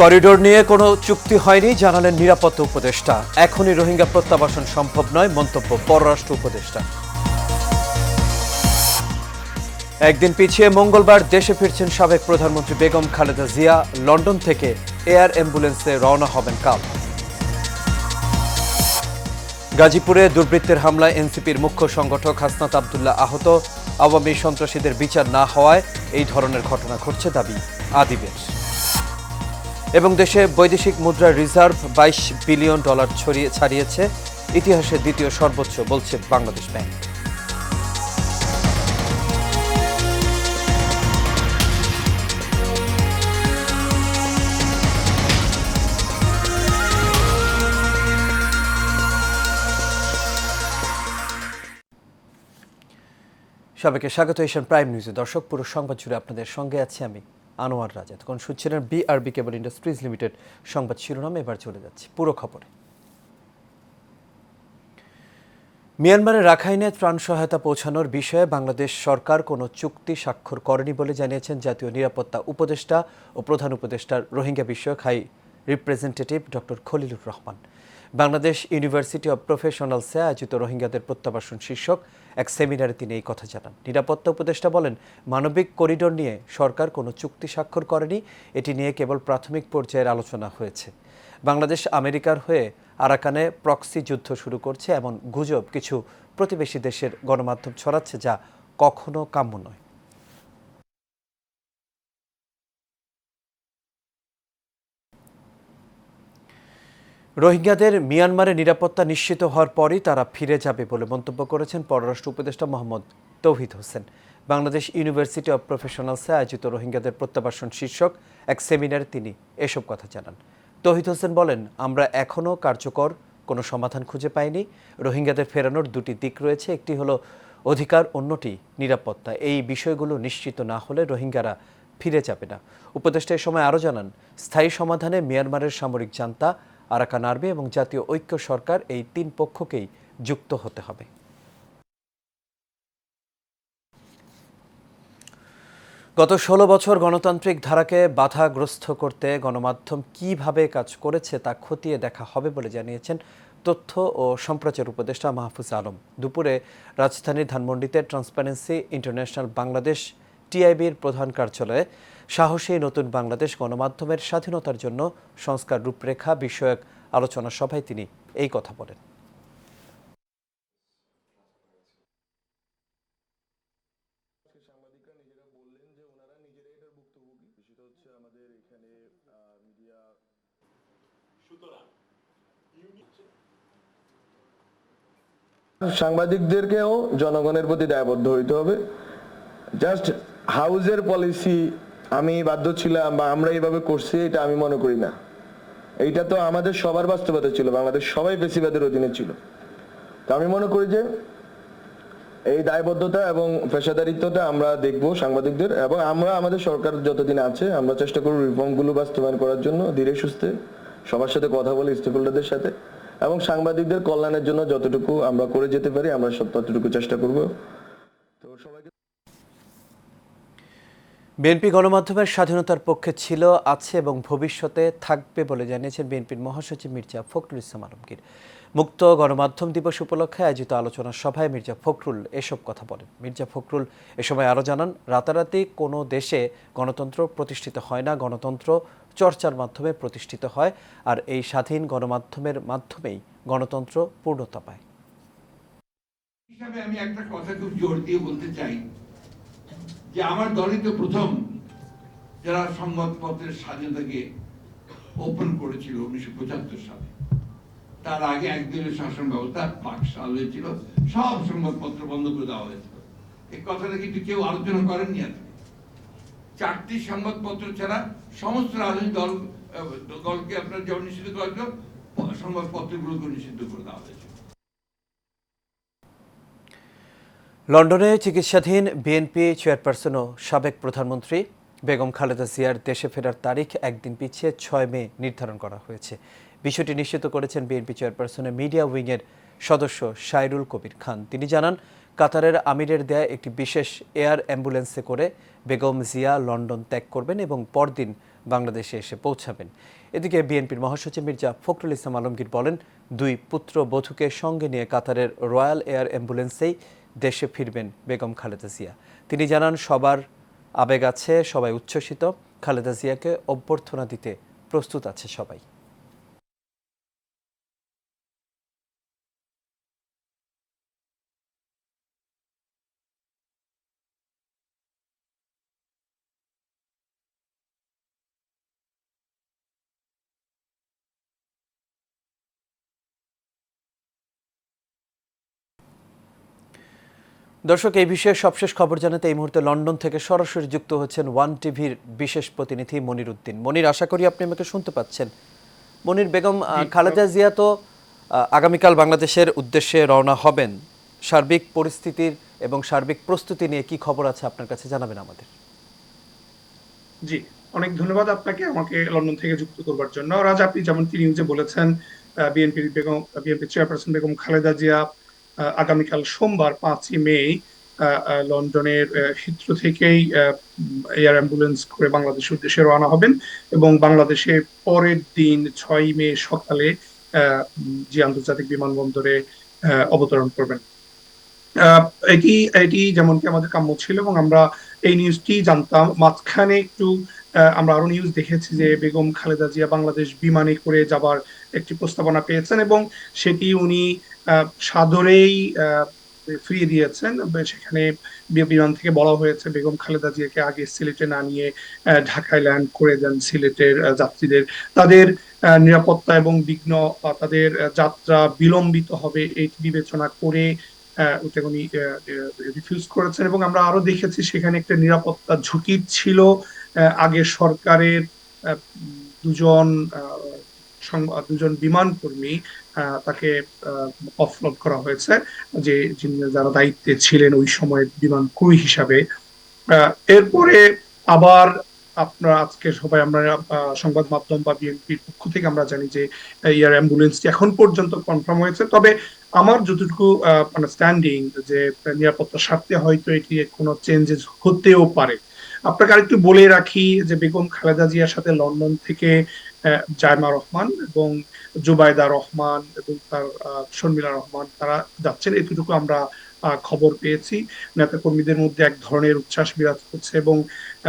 Corridor নিয়ে কোনো চুক্তি হয়নি জানালেন নিরাপত্তা উপদেষ্টা। এখনই রোহিঙ্গা প্রত্যাবাসন সম্ভব নয় মন্তব্য পররাষ্ট্র উপদেষ্টা। একদিন পিছিয়ে মঙ্গলবার দেশে ফিরছেন সাবেক প্রধানমন্ত্রী বেগম খালেদা জিয়া। লন্ডন থেকে এয়ার অ্যাম্বুলেন্সে রওনা হবেন কাল। গাজীপুরে দুর্বৃত্তের হামলায় এনসিপির মুখ্য সংগঠক হাসনাত আব্দুল্লাহ আহত। আওয়ামী সন্ত্রাসীদের বিচার না হওয়ায় এই ধরনের ঘটনা ঘটছে দাবি আদিবের। এবং দেশে বৈদেশিক মুদ্রার রিজার্ভ $22 বিলিয়ন ছাড়িয়েছে, ইতিহাসে দ্বিতীয় সর্বোচ্চ বলছে বাংলাদেশ ব্যাংক। সবাইকে স্বাগত এশিয়ান প্রাইম নিউজে। দর্শক, পুরো সংবাদ জুড়ে আপনাদের সঙ্গে আছি আমি আনোয়ার রাজা। কোন শুনছিলেন বিআরবি কেবল ইন্ডাস্ট্রিজ লিমিটেড সংবাদ শিরোনাম। এবার চলে যাচ্ছি পুরো খবরে। মিয়ানমারের রাখাইনে ত্রাণ সহায়তা পৌঁছানোর বিষয়ে বাংলাদেশ সরকার কোনো চুক্তি স্বাক্ষর করেনি বলে জানিয়েছেন জাতীয় নিরাপত্তা উপদেষ্টা ও প্রধান উপদেষ্টার রোহিঙ্গা বিষয়ক high representative doctor Khalilur Rahman. Bangladesh university of প্রফেশনালসে আয়োজিত রোহিঙ্গাদের প্রত্যাবাসন শীর্ষক এক সেমিনারে তিনি এই কথা জানান। নিরাপত্তা উপদেষ্টা বলেন, মানবিক করিডোর নিয়ে সরকার কোনো চুক্তি স্বাক্ষর করেনি, এটি নিয়ে কেবল প্রাথমিক পর্যায়ের আলোচনা হয়েছে। বাংলাদেশ আমেরিকার হয়ে আরাকানে প্রক্সি যুদ্ধ শুরু করছে এমন গুজব কিছু প্রতিবেশী দেশের গণমাধ্যম ছড়াচ্ছে, যা কখনো কাম্য নয়। রোহিঙ্গাদের মিয়ানমারে নিরাপত্তা নিশ্চিত হওয়ার পরই তারা ফিরে যাবে বলে মন্তব্য করেছেন পররাষ্ট্র উপদেষ্টা মোহাম্মদ তৌহিদ হোসেন। বাংলাদেশ ইউনিভার্সিটি অব প্রফেশনালসে আয়োজিত রোহিঙ্গাদের প্রত্যাবাসন শীর্ষক এক সেমিনারে তিনি এসব কথা জানান। তৌহিদ হোসেন বলেন, আমরা এখনও কার্যকর কোনো সমাধান খুঁজে পাইনি। রোহিঙ্গাদের ফেরানোর দুটি দিক রয়েছে, একটি হলো অধিকার, অন্যটি নিরাপত্তা। এই বিষয়গুলো নিশ্চিত না হলে রোহিঙ্গারা ফিরে যাবে না। উপদেষ্টা এ সময় আরও জানান, স্থায়ী সমাধানে মিয়ানমারের সামরিক জান্তা, আরাকান আর্মি এবং জাতীয় ঐক্য সরকার, এই তিন পক্ষকেই যুক্ত হতে হবে। গত 16 বছর গণতান্ত্রিক ধারাকে বাধাগ্রস্ত করতে গণমাধ্যম কিভাবে কাজ করেছে তা খতিয়ে দেখা হবে বলে জানিয়েছেন তথ্য ও সম্প্রচার উপদেষ্টা মাহফুজ আলম। দুপুরে রাজধানীর ধানমন্ডিতে ট্রান্সপারেন্সি ইন্টারন্যাশনাল বাংলাদেশ টিআইবির প্রধান কার্যালয়ে সাহসী নতুন বাংলাদেশ গণমাধ্যমের স্বাধীনতার জন্য সংস্কার রূপরেখা বিষয়ক আলোচনা সভায় তিনি এই কথা বলেন। সাংবাদিকদেরকেও জনগণের প্রতি দায়বদ্ধ হইতে হবে। জাস্ট হাউজের পলিসি আমি বাধ্য ছিলাম বা আমরা এইভাবে করছি, এটা আমি মনে করি না। এইটা তো আমাদের সবার বাস্তবতা ছিল, বাংলাদেশ সবাই বেশিবাদের অধীনে ছিল। তো আমি মনে করি যে এই দায়বদ্ধতা এবং পেশাদারিত্বটা আমরা দেখব সাংবাদিকদের, এবং আমরা আমাদের সরকার যতদিন আছে আমরা চেষ্টা করব রিফর্মগুলো বাস্তবায়ন করার জন্য ধীরে সুস্থে সবার সাথে কথা বলে, স্টেকহোল্ডারদের সাথে, এবং সাংবাদিকদের কল্যাণের জন্য যতটুকু আমরা করে যেতে পারি আমরা সব ততটুকু চেষ্টা করব। তো সবাইকে। বিএনপি গণমাধ্যমের স্বাধীনতার পক্ষে ছিল, আছে এবং ভবিষ্যতে থাকবে বলে জানিয়েছেন বিএনপির মহাসচিব মির্জা ফখরুল ইসলাম আলমগীর। মুক্ত গণমাধ্যম দিবস উপলক্ষে আয়োজিত আলোচনা সভায় মির্জা ফখরুল এসব কথা বলেন। মির্জা ফখরুল এ সময় আরও জানান, রাতারাতি কোনো দেশে গণতন্ত্র প্রতিষ্ঠিত হয় না, গণতন্ত্র চর্চার মাধ্যমে প্রতিষ্ঠিত হয়, আর এই স্বাধীন গণমাধ্যমের মাধ্যমেই গণতন্ত্র পূর্ণতা পায়। আমি একটা কথা খুব জোর দিয়ে বলতে চাই যে আমার দলই তো প্রথম যারা সংবাদপত্রের স্বাধীনতাকে ওপেন করেছিল 1975 সালে। তার আগে একদিনের শাসন ব্যবস্থা 5 সাল হয়েছিল, সব সংবাদপত্র বন্ধ করে দেওয়া হয়েছিল। এই কথাটা কিন্তু কেউ আলোচনা করেননি। আজকে 4টি সংবাদপত্র ছাড়া সমস্ত রাজনৈতিক দলকে আপনার যেমন নিষিদ্ধ করা হয়েছিল, সংবাদপত্রগুলোকে নিষিদ্ধ করে দেওয়া হয়েছে। লন্ডনে চিকিৎসাধীন বিএনপি চেয়ারপারসন ও সাবেক প্রধানমন্ত্রী বেগম খালেদা জিয়ার দেশে ফেরার তারিখ একদিন পিছিয়ে 6 মে নির্ধারণ করা হয়েছে। বিষয়টি নিশ্চিত করেছেন বিএনপি চেয়ারপারসনের মিডিয়া উইংয়ের সদস্য শাইরুল কবির খান। তিনি জানান, কাতারের আমিরের দেয়া একটি বিশেষ এয়ার অ্যাম্বুলেন্সে করে বেগম জিয়া লন্ডন ত্যাগ করবেন এবং পরদিন বাংলাদেশে এসে পৌঁছাবেন। এদিকে বিএনপির মহাসচিব মির্জা ফখরুল ইসলাম আলমগীর বলেন, 2 পুত্রবধূকে সঙ্গে নিয়ে কাতারের রয়্যাল এয়ার অ্যাম্বুলেন্সেই দেশে ফিরবেন বেগম খালেদা জিয়া। তিনি জানান, সবার আবেগ আছে, সবাই উচ্ছ্বসিত, খালেদা জিয়াকে অভ্যর্থনা দিতে প্রস্তুত আছে সবাই। দর্শক, এই বিষয়ে সবশেষ খবর জানাতে এই মুহূর্তে লন্ডন থেকে সরাসরি যুক্ত হচ্ছেন ওয়ান টিভির বিশেষ প্রতিনিধি মনির উদ্দিন। মনির, আশা করি আপনি আমাকে শুনতে পাচ্ছেন। মনির, বেগম খালেদা জিয়া তো আগামীকাল বাংলাদেশের উদ্দেশ্যে রওনা হবেন। সার্বিক পরিস্থিতির এবং সার্বিক প্রস্তুতি নিয়ে কি খবর আছে আপনার কাছে জানাবেন আমাদের। জি, অনেক ধন্যবাদ আপনাকে আমাকে লন্ডন থেকে যুক্ত করবার জন্য। রাজ, আপনি যেমনটি নিউজে বলেছেন, বিএনপি চেয়ারপারসন বেগম খালেদা জিয়া আগামীকাল সোমবার 5ই মে লন্ডনের হিথ্রো থেকেই এয়ার অ্যাম্বুলেন্স করে বাংলাদেশের উদ্দেশ্যে রওনা হবেন এবং বাংলাদেশে পরের দিন 6ই মে সকালে জি আন্তর্জাতিক বিমানবন্দরে অবতরণ করবেন। এটি এটি যেমনকি আমাদের কাম্য ছিল এবং আমরা এই নিউজটি জানতাম। মাঝখানে একটু আমরা আরো নিউজ দেখেছি যে বেগম খালেদা জিয়া বাংলাদেশ বিমানে করে যাবার একটি প্রস্তাবনা পেয়েছেন এবং সেটি উনি সাদরেই ফিরিয়ে দিয়েছেন। সেখানে বিমান থেকে বলা হয়েছে বেগম খালেদা জিয়াকে আগে সিলেটে না নিয়ে ঢাকায় ল্যান্ড করে দেন সিলেটের যাত্রীদের। তাদের নিরাপত্তা এবং বিঘ্ন তাদের যাত্রা বিলম্বিত হবে এটি বিবেচনা করে উনি রিফিউজ করেছেন এবং আমরা আরো দেখেছি সেখানে একটা নিরাপত্তা ঝুঁকি ছিল। আগে সরকারের দুজন বিমান কর্মী তাকে অফলোড করা হয়েছে, যারা দায়িত্বে ছিলেন ওই সময় বিমান ক্রু হিসাবে। এরপরে আবার আপনারা আজকে সবাই আমরা সংবাদ মাধ্যম বা বিএনপির পক্ষ থেকে আমরা জানি যে এয়ার অ্যাম্বুলেন্সটি এখন পর্যন্ত কনফার্ম হয়েছে। তবে আমার যতটুকু আন্ডারস্ট্যান্ডিং যে নিরাপত্তার স্বার্থে হয়তো এটি কোনো চেঞ্জেস হতেও পারে। আপনাকে আরেকটু বলে রাখি যে বেগম খালেদা জিয়ার সাথে লন্ডন থেকে জায়মা রহমান এবং জুবাইদা রহমান এবং তার শর্মিলা রহমান তারা যাচ্ছেন, এতটুকু আমরা খবর পেয়েছি। নেতা কর্মীদের মধ্যে এক ধরনের উচ্ছ্বাস বিরাজ করছে এবং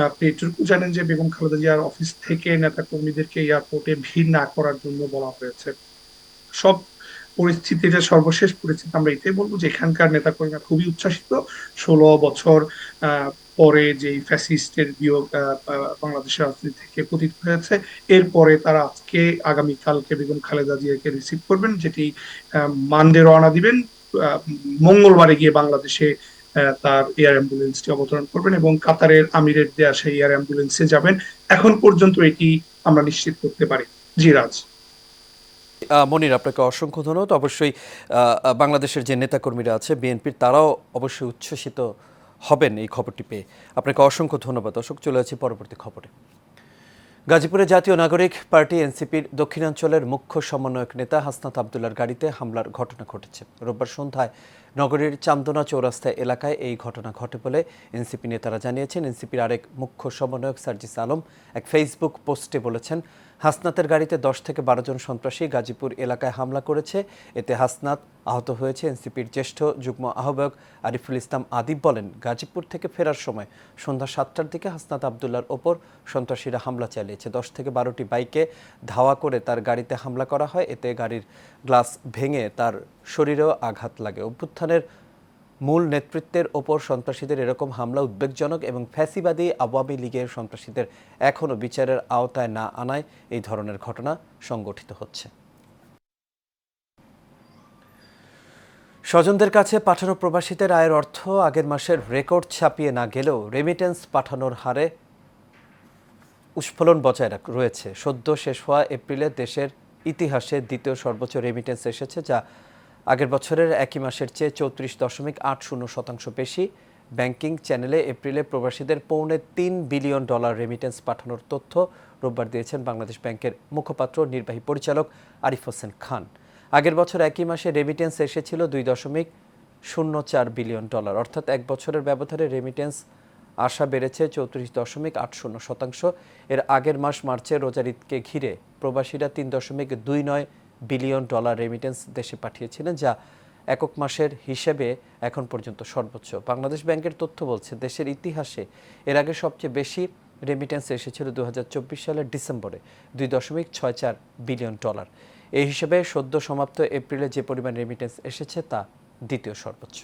আপনি এটুকু জানেন যে বেগম খালেদা জিয়ার অফিস থেকে নেতা কর্মীদেরকে এয়ারপোর্টে ভিড় না করার জন্য বলা হয়েছে। সব পরিস্থিতিতে সর্বশেষ পরিস্থিতি আমরা এটাই বলবো যে এখানকার নেতা কর্মীরা খুবই উচ্ছ্বাসিত। 16 বছর পরে যে ফ্যাসিস্টের বিয়োগ বাংলাদেশের রাজনীতি থেকে পতিত হয়েছে, এরপরে তারা আগামীকালকে বেগম খালেদা জিয়াকে রিসিভ করবেন, যেটি মানডে রওনা দিবেন। মঙ্গলবারে গিয়ে বাংলাদেশে তার এয়ার অ্যাম্বুলেন্সটি অবতরণ করবেন এবং কাতারের আমিরের দেয়া সেই এয়ার অ্যাম্বুলেন্সে যাবেন। এখন পর্যন্ত এটি আমরা নিশ্চিত করতে পারি। জি রাজ। মনির, আপনাকে অসংখ্য ধন্যবাদ। অবশ্যই বাংলাদেশের যে নেতাকর্মীরা আছে বিএনপির, তারাও অবশ্যই উচ্ছ্বসিত হবেন এই খবরটি পেয়ে। আপনাকে অসংখ্য ধন্যবাদ। দর্শক, চলে যাচ্ছি পরবর্তী খবরে। গাজীপুরে জাতীয় নাগরিক পার্টি এনসিপির দক্ষিণাঞ্চলের মুখ্য সমন্বয়ক নেতা হাসনাত আবদুল্লার গাড়িতে হামলার ঘটনা ঘটেছে। রোববার সন্ধ্যায় নগরীর চান্দনা চৌরাস্তা এলাকায় এই ঘটনা ঘটে বলে এনসিপি নেতারা জানিয়েছেন। এনসিপির আরেক মুখ্য সমন্বয়ক সার্জিস আলম এক ফেসবুক পোস্টে বলেছেন, হাসনাতের গাড়িতে 10 থেকে 12 জন সন্ত্রাসী গাজীপুর এলাকায় হামলা করেছে। এতে হাসনাত আহত হয়েছে। এনসিপির জ্যেষ্ঠ যুগ্ম আহ্বায়ক আরিফুল ইসলাম আদিব বলেন, গাজীপুর থেকে ফেরার সময় সন্ধ্যা 7টার দিকে হাসনাত আবদুল্লার ওপর সন্ত্রাসীরা হামলা চালিয়েছে। 10 থেকে 12টি বাইকে ধাওয়া করে তার গাড়িতে হামলা করা হয়। এতে গাড়ির গ্লাস ভেঙে তার শরীরেও আঘাত লাগে। অভ্যুত্থানের মূল নেতৃত্বের ওপর সন্ত্রাসীদের এরকম হামলা উদ্বেগজনক এবং ফ্যাসিবাদী আওয়ামী লীগের সন্ত্রাসীদের এখনও বিচারের আওতায় না আনায় এই ধরনের ঘটনা সংঘটিত হচ্ছে। স্বজনদের কাছে পাঠানো প্রবাসীদের আয়ের অর্থ আগের মাসের রেকর্ড ছাপিয়ে না গেলেও রেমিটেন্স পাঠানোর হারে উৎফুল্লন বজায় রয়েছে। সদ্য শেষ হওয়া এপ্রিলে দেশের ইতিহাসে দ্বিতীয় সর্বোচ্চ রেমিটেন্স এসেছে, যা আগের বছরের একই মাসের চেয়ে 34.80% বেশি। ব্যাংকিং চ্যানেলে এপ্রিলে প্রবাসীদের $3 বিলিয়ন রেমিটেন্স পাঠানোর তথ্য রোববার দিয়েছেন বাংলাদেশ ব্যাংকের মুখপাত্র নির্বাহী পরিচালক আরিফ হোসেন খান। আগের বছর একই মাসে রেমিটেন্স এসেছিল $2.04 বিলিয়ন, অর্থাৎ এক বছরের ব্যবধানে রেমিটেন্স আশা বেড়েছে 34.80%। এর আগের মাস মার্চে রোজার ঈদকে ঘিরে প্রবাসীরা $3.29 বিলিয়ন রেমিটেন্স দেশে পাঠিয়েছিলেন, যা একক মাসের হিসেবে এখন পর্যন্ত সর্বোচ্চ। বাংলাদেশ ব্যাংকের তথ্য বলছে, দেশের ইতিহাসে এর আগে সবচেয়ে বেশি রেমিটেন্স এসেছিল 2024 সালের ডিসেম্বরে $2.64 বিলিয়ন। এই হিসেবে সদ্য সমাপ্ত এপ্রিলে যে পরিমাণ রেমিটেন্স এসেছে তা দ্বিতীয় সর্বোচ্চ।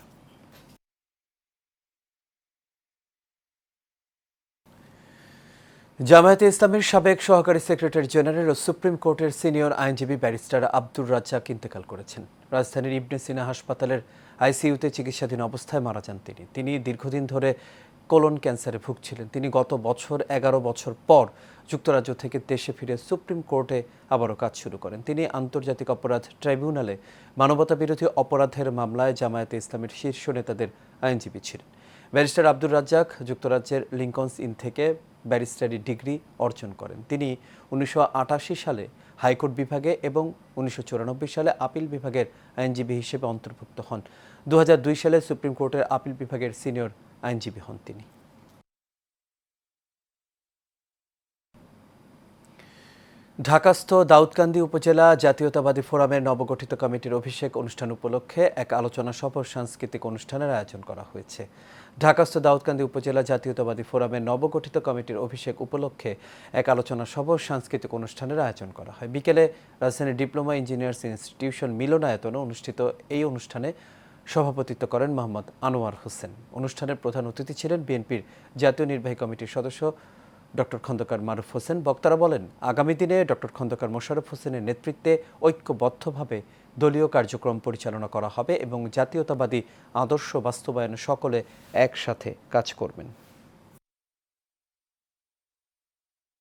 জামায়াতে ইসলামীর সাবেক সহকারী সেক্রেটারি জেনারেল ও সুপ্রিম কোর্টের সিনিয়র আইনজীবী ব্যারিস্টার আব্দুর রাজ্জাক ইন্তেকাল করেছেন। রাজধানীর ইবনে সিনা হাসপাতালের আইসিইউতে চিকিৎসাধীন অবস্থায় মারা যান তিনি দীর্ঘদিন ধরে কোলন ক্যান্সারে ভুগছিলেন। তিনি গত বছর 11 বছর পর যুক্তরাজ্য থেকে দেশে ফিরে সুপ্রিম কোর্টে আবারও কাজ শুরু করেন। তিনি আন্তর্জাতিক অপরাধ ট্রাইব্যুনালে মানবতাবিরোধী অপরাধের মামলায় জামায়াতে ইসলামীর শীর্ষ নেতাদের আইনজীবী ছিলেন। ব্যারিস্টার আব্দুর রাজ্জাক যুক্তরাজ্যের লিঙ্কনস ইন থেকে ব্যারিস্টারি ডিগ্রি অর্জন করেন। তিনি 1988 সালে হাইকোর্ট বিভাগে এবং 1994 সালে আপিল বিভাগের আইনজীবী হিসেবে অন্তর্ভুক্ত হন। 2002 সালে সুপ্রিম কোর্টের আপিল বিভাগের সিনিয়র আইনজীবী হন তিনি। ঢাকাস্থ দাউদকান্দি উপজেলা জাতীয়তাবাদী ফোরামের নবগঠিত কমিটির অভিষেক অনুষ্ঠান উপলক্ষে এক আলোচনা সভা সাংস্কৃতিক অনুষ্ঠানের আয়োজন করা হয়েছে। ঢাকাস্থ দাউদকান্দি উপজেলা জাতীয়তাবাদী ফোরামের নবগঠিত কমিটির অভিষেক উপলক্ষে এক আলোচনা সভা সাংস্কৃতিক অনুষ্ঠানের আয়োজন করা হয়। বিকেলে রাজধানীর ডিপ্লোমা ইঞ্জিনিয়ার্স ইনস্টিটিউশন মিলনায়তনে অনুষ্ঠিত এই অনুষ্ঠানে সভাপতিত্ব করেন মোহাম্মদ আনোয়ার হোসেন। অনুষ্ঠানের প্রধান অতিথি ছিলেন বিএনপির জাতীয় নির্বাহী কমিটির সদস্য ডক্টর খন্দকার মারুফ হোসেন। বক্তারা বলেন, আগামী দিনে ডক্টর খন্দকার মোশাররফ হোসেনের নেতৃত্বে ঐক্যবদ্ধভাবে দলীয় কার্যক্রম পরিচালনা করা হবে এবং জাতীয়তাবাদী আদর্শ বাস্তবায়নে সকলে একসাথে কাজ করবেন।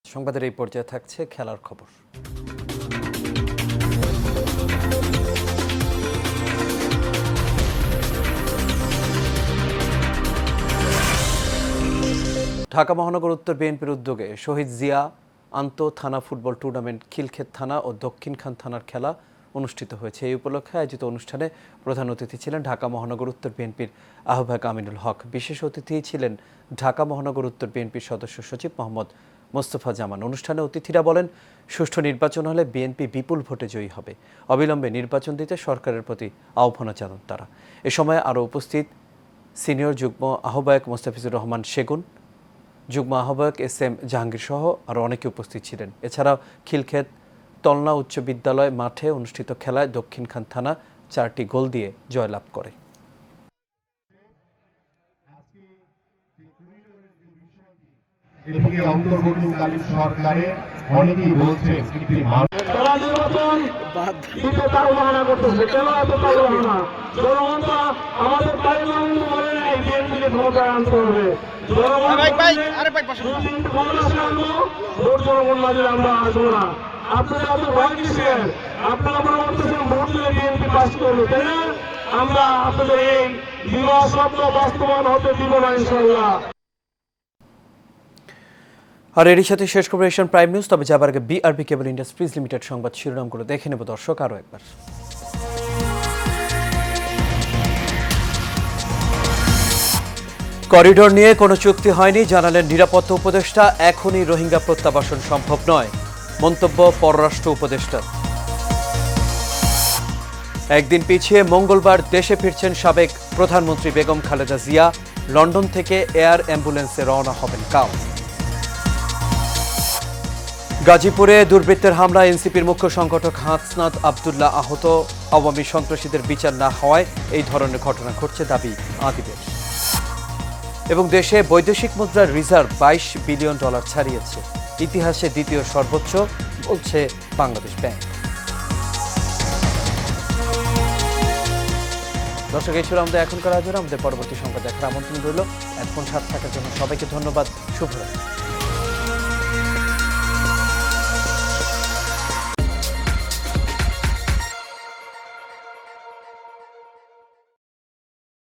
সংবাদের এই পর্যায়ে থাকছে খেলার খবর। ঢাকা মহানগর উত্তর বিএনপির উদ্যোগে শহীদ জিয়া আন্ত থানা ফুটবল টুর্নামেন্ট খিলক্ষেত থানা ও দক্ষিণখান থানার খেলা অনুষ্ঠিত হয়েছে। এই উপলক্ষে আয়োজিত অনুষ্ঠানে প্রধান অতিথি ছিলেন ঢাকা মহানগর উত্তর বিএনপির আহ্বায়ক আমিনুল হক। বিশেষ অতিথি ছিলেন ঢাকা মহানগর উত্তর বিএনপির সদস্য সচিব মোহাম্মদ মোস্তফা জামান। অনুষ্ঠানে অতিথিরা বলেন, সুষ্ঠু নির্বাচন হলে বিএনপি বিপুল ভোটে জয়ী হবে। অবিলম্বে নির্বাচন দিতে সরকারের প্রতি আহ্বান জানান তারা। এ সময় আরও উপস্থিত সিনিয়র যুগ্ম আহ্বায়ক মোস্তাফিজুর রহমান সেগুন, যুগ্ম আহ্বায়ক এস.এম. জাহাঙ্গীর সহ আরও অনেকে উপস্থিত ছিলেন। এছাড়াও খিলক্ষেত তলনা উচ্চ বিদ্যালয় মাঠে অনুষ্ঠিত খেলায় দক্ষিণখান থানা 4টি গোল দিয়ে জয়লাভ করে। এদিকে অন্তর্বর্তীকালীন সরকারে অনেকেই বলছেন আমরা আপনাদের এই বিবাহ স্বপ্ন বাস্তবায়ন হতে দিব না ইনশাআল্লাহ। আর এরই সাথে শেষ খবর এশিয়ান প্রাইম নিউজ। তবে যাবার আগে বিআরবি কেবল ইন্ডাস্ট্রিজ লিমিটেড সংবাদ শিরোনামগুলো দেখে নেব দর্শক আরও একবার। করিডোর নিয়ে কোনো চুক্তি হয়নি, জানালেন নিরাপত্তা উপদেষ্টা। এখনই রোহিঙ্গা প্রত্যাবাসন সম্ভব নয়, মন্তব্য পররাষ্ট্র উপদেষ্টার। একদিন পিছিয়ে মঙ্গলবার দেশে ফিরছেন সাবেক প্রধানমন্ত্রী বেগম খালেদা জিয়া। লন্ডন থেকে এয়ার অ্যাম্বুলেন্সে রওনা হবেন কাল। গাজীপুরে দুর্বৃত্তের হামলায় এনসিপির মুখ্য সংগঠক হাসনাত আবদুল্লাহ আহত। আওয়ামী সন্ত্রাসীদের বিচার না হওয়ায় এই ধরনের ঘটনা ঘটছে দাবি আদিবের। এবং দেশে বৈদেশিক মুদ্রার রিজার্ভ $22 বিলিয়ন ছাড়িয়েছে, ইতিহাসে দ্বিতীয় সর্বোচ্চ, বলছে বাংলাদেশ ব্যাংক। দর্শক, এই ছিল আমাদের এখনকার আয়োজন। আমাদের পরবর্তী সংবাদ দেখার আমন্ত্রণ রইল। এখন সাথে থাকার জন্য সবাইকে ধন্যবাদ। শুভরাত্রি।